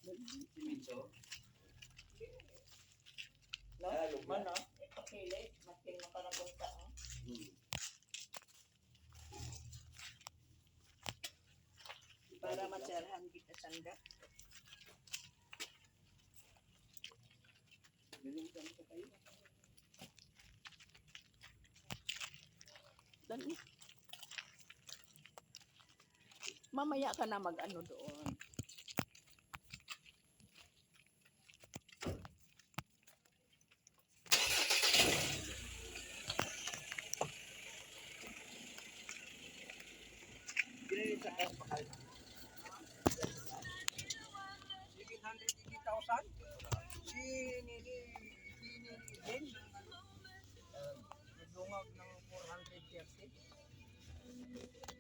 Siminto. No? Mana? Ipakili. Mating makarapunta. Para masyarahan kita sanda. Binigyan ko kayo. Dali. Mamaya ka na mag-ano doon. Binigyan sa kas pakal. 780,000. Si Nini din nagdungag ng 430.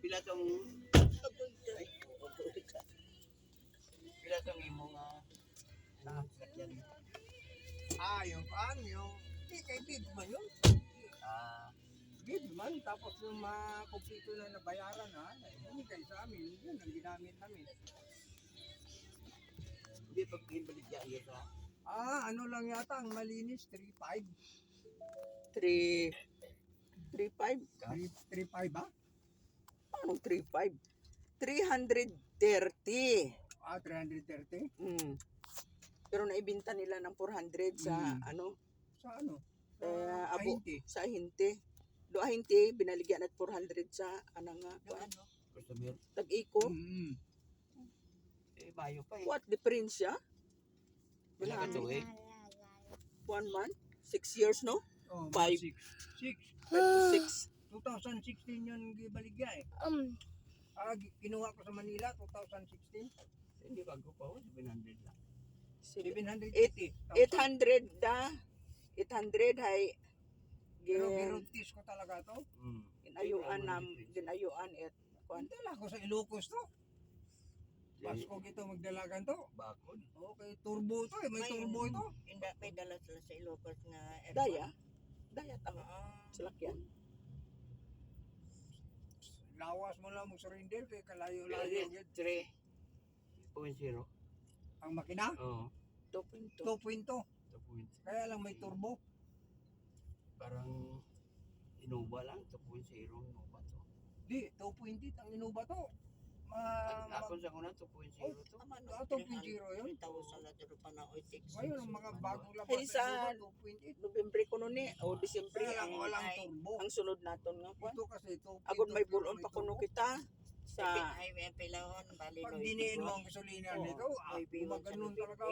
Pila tong pila tong imong sakyan. Yung paan, yung kay bid man yun. Bid man, tapos yung mga kumpito na nabayaran binigay sa amin, yun ang ginamit namin. Hindi pag ibaligya iya sa Ano lang yata ang malinis, 3.5. 3.5? 3.5 ba? Anong 3.5? 330. 330? Pero naibinta nila ng 400 sa ano? Sa ano? Ahinte. Sa ahinte. Do ahinte, binaligyan at 400 sa ano nga. ano? Customer. Tag-iko. Bayo pa What difference siya? Wala ka to 1 month? 6 years, no? 5. 6. 6. 2016 yun gibaligya kinuha ko sa Manila, 2016. Hindi bago pa 700 lang. 780. 800 hay Pero girutis ko talaga to. ginayuan at Dala ko sa Ilocos to. Pasko gito magdalagan to. Bakod. Okay, turbo to may turbo ito. Hindi, may dala sila sa Ilocos nga Daya tama. Salakyan. Lawas mo lang mo surrender kay kalayo-layo yun. 3.0. Ang makina? Oo. 2.2. 2.2. 2.0. Kaya lang may turbo. Parang Innova lang, 2.0 Innova to. Di, 2.0 ang Innova to. Ako sa kuna 2.0 to. 2.0 yun. 3,000 na dito pa na o 6. Ngayon ang mga bagong labas Ay, sa Innova, 2.8. Nobyembre ko nun o Disyembre Kaya lang walang turbo. ang sunod naton nga po. Ito kasi 2.2. Agod may bulon pa kuno kita sa highway pilahon bali Pag diniin mo ang gasolina nito, gumaganon talaga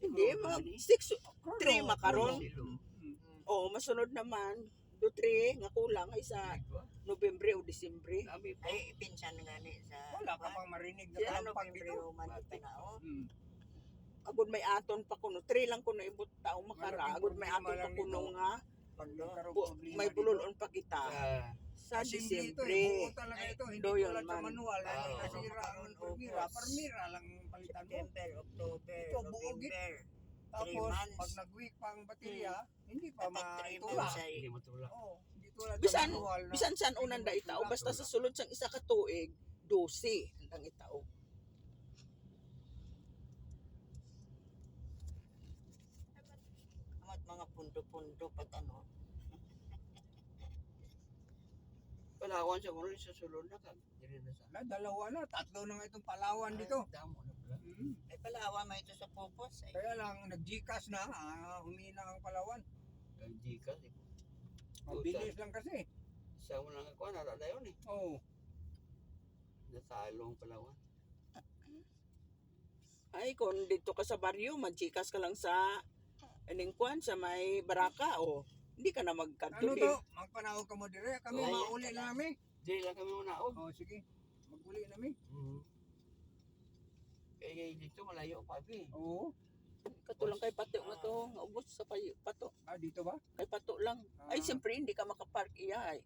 hindi mag 6 3 makaron. Masunod naman do 3 nga kulang ay sa Nobyembre o Disyembre. ay pinsan gani sa Wala ka pang marinig na Siya, kalampag Nobyembre dito. man panao Agod may aton pa kuno 3 lang kuno ibot tao makara. Agod may aton pa kuno nga Pag nagkaroon problema may bulon pa kita sa Simple ito Disyembre. buo talaga ito. Hindi Do yun tulad sa man. manual. Oo. Nasira ang permira. Permira lang palitan mo. September October Ito, buo November Tapos, months. pag nag-week pa ang baterya, hindi pa Dapat 3 maitula. months ay Hindi matulak. Hindi tulad sa Bisan manual na bisan san unan da itao basta sa sulod sang isa ka tuig 12 ang itao. amat mga pundo-pundo pag ano Palawan sa kuno sa sulod na kag diri na sa. dalawa na, tatlo na nga itong Palawan dito. Damo na pala. ay palawan mo ito sa Pupos ay Kaya lang, nag-Gcash na, humina ang Palawan. Kag Gcash eh. Ang bilis lang kasi. Sa mo lang ako na dayon eh. Oo. Nasalong Palawan. Ay kung dito ka sa baryo magchikas ka lang sa kwan sa may baraka hindi ka na Ano magkantuli. to? Magpanahon ka mo dire. Kami Oo. mauli na namin. Dili lang kami muna Sige. Maguli na namin. Kaya dito malayo pa bi. Oo. Katulang kay pato nga to, nga ubos sa pato. Dito ba? Kay pato lang. Ay siyempre hindi ka makapark iya ay.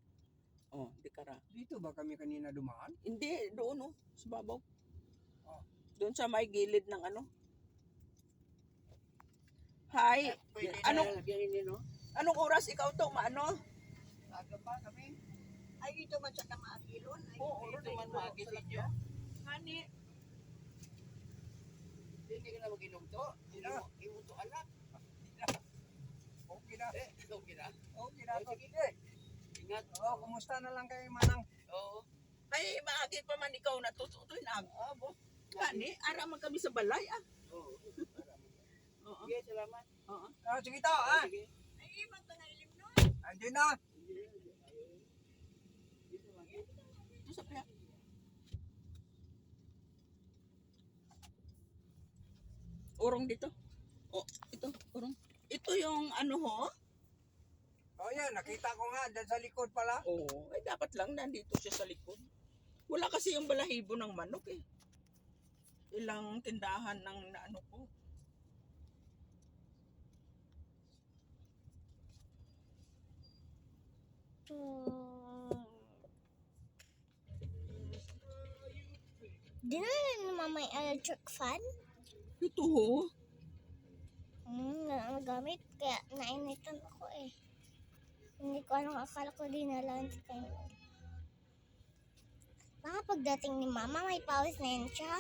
Di ka ra. Dito ba kami kanina dumaan? Hindi doon sa babaw. Oh. Doon sa may gilid ng ano. Hi. pwede Anong Hindi no? anong oras ikaw to maano? Aga pa kami. ay ito man sa Kamaagilon ay Oo, Dito man makikita nyo. Hani. Hindi ka na mag-inom to. Hindi na. Imo to anak. Okay na. Okay na. Okay na. Oh, sige. Okay. Ingat. Oh, kumusta na lang kayo, Manang? Oo. Ay, maagi pa man ikaw natututoy na. Boss. Gani, ara man kami sa balay ah. Oo. Oo. Sige, salamat. Oo. Oh, sige to, ha? Sige. Ay, ibang ka na ilim nun. Andiyan na. Ito sa kaya. Urong dito. Oh, ito, urong. Ito yung ano ho? Oh, yan. Nakita ko nga. Dyan sa likod pala. Oo, ay dapat lang nandito siya sa likod. Wala kasi yung balahibo ng manok eh. Ilang tindahan ng ano ko. Di na naman may electric fan? Ito ho. Nagamit. Kaya nainitan ako eh. Hindi ko anong akala ko dinalaan sa kanya. Baka pagdating ni mama, may pawis na yun siya.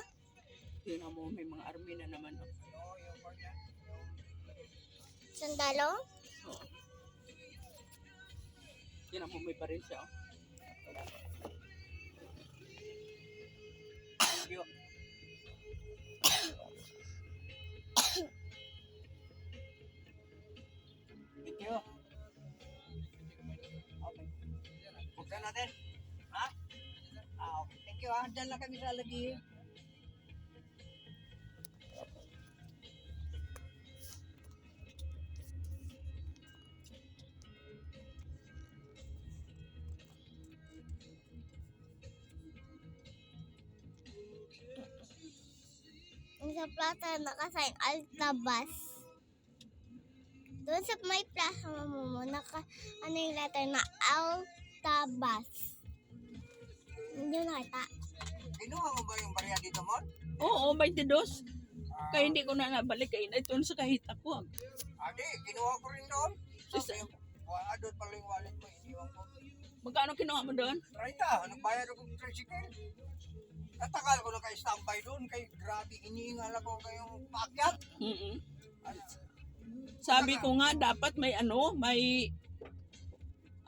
Tingnan mo, may mga army na naman. Oh. Oh, yung ganyan. Sandalo? Oo. Tingnan mo, may baril siya. Oh. Thank you. Thank you. Okay. Buksan natin. Ha? Ah, okay. Thank you, ha. Diyan lang kami sa lagi. Yung sa plaza nakasign Altabas. Doon sa may plaza mo, ano yung letter na Altabas. Hindi mo nakita. Kinuha mo ba yung barya dito, Mon? Oo, 22. Kaya hindi ko na nabalik kayo na ito sa kahit ako. Adi, kinuha ko rin doon. Isa. Doon pala yung wallet mo. Iniwan ko. Magkano kinuha mo doon? Rita, nagbayad ako ng tricycle. Natagal ko na kay standby doon. Kay grabe, iniingal ako kayong paakyat. Mm-mm. Ano, Sabi ko nga, dapat may ano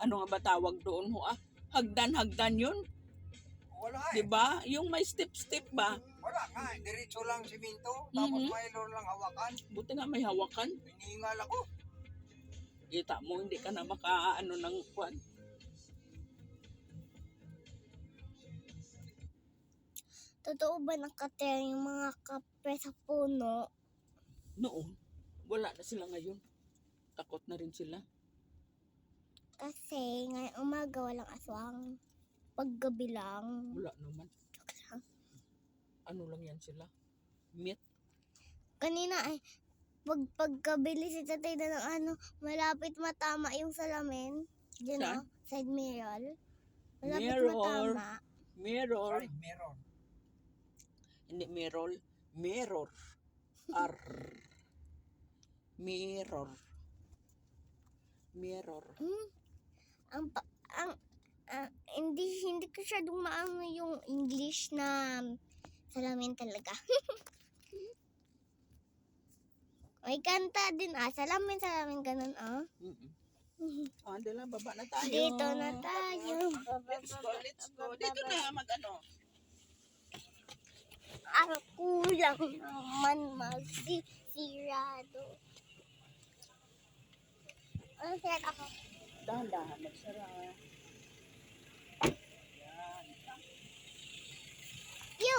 nga ba tawag doon ho ah? Hagdan yun. wala eh. Diba? Yung may step ba? Wala nga, diretso lang siminto. Tapos Mhm. mayroon lang hawakan. Buti nga may hawakan. Iniingal ako. Kita mo, hindi ka na makaano ng kwan. Totoo ba nakatira yung mga kape sa puno? Noon, wala na sila ngayon. Takot na rin sila. Kasi ngayong umaga walang aswang. Paggabi lang. Wala naman. Ano lang yan sila? Meat. Kanina ay pagkabili si tatay na ng ano, malapit matama yung salamin. Diyan Saan? side mirror. Malapit Mirror. matama. Mirror. Sorry, meron. Hindi mirror. Mirror. R. Mirror. Mirror. Hindi ko siya dumaano yung English na salamin talaga. May kanta din salamin ganun Ande lang, baba na tayo. Dito na tayo. Let's go. Dito na mag-ano. Ako lang naman magsisirado. Ano siya ako? Dahan-dahan, magsara. You!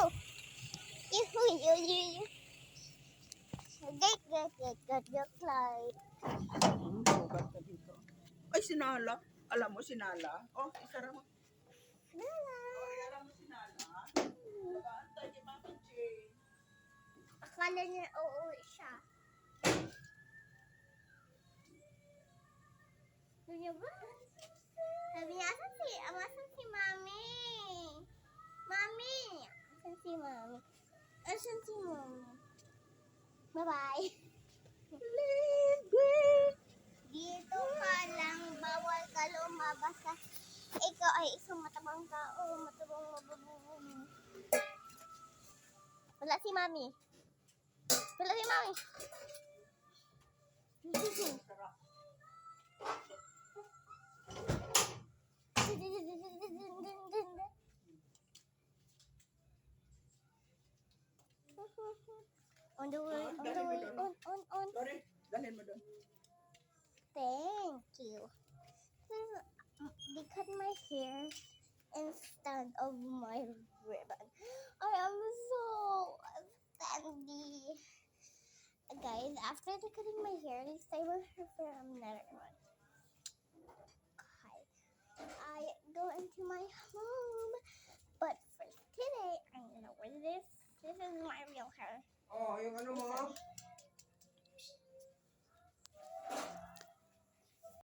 You! Get light. Lugar ka dito. Ay, sinala. Alam mo, sinala. Oh, isara mo. Alam mo, sinala. Nag-aantay ni Mama Jane. Akala niya uuwi siya. Sabi niya ba? Sabi niya, asan si Mami? Mami! Asan si Mami? Asan si Mami? Bye-bye. Dito ka lang, bawal ka lumabas ka. Ikaw ay isang matabang tao, matabang mababubong. Wala si Mami. Wala si Mami. On the way, on. Sorry, dalhin mo doon. Thank you. They cut my hair instead of my ribbon. I am so sandy. Guys, after the cutting my hair, this time I will wear another one. Okay. I go into my home. But for today, I'm gonna wear this. This is my real hair. Oh, yung ano mo?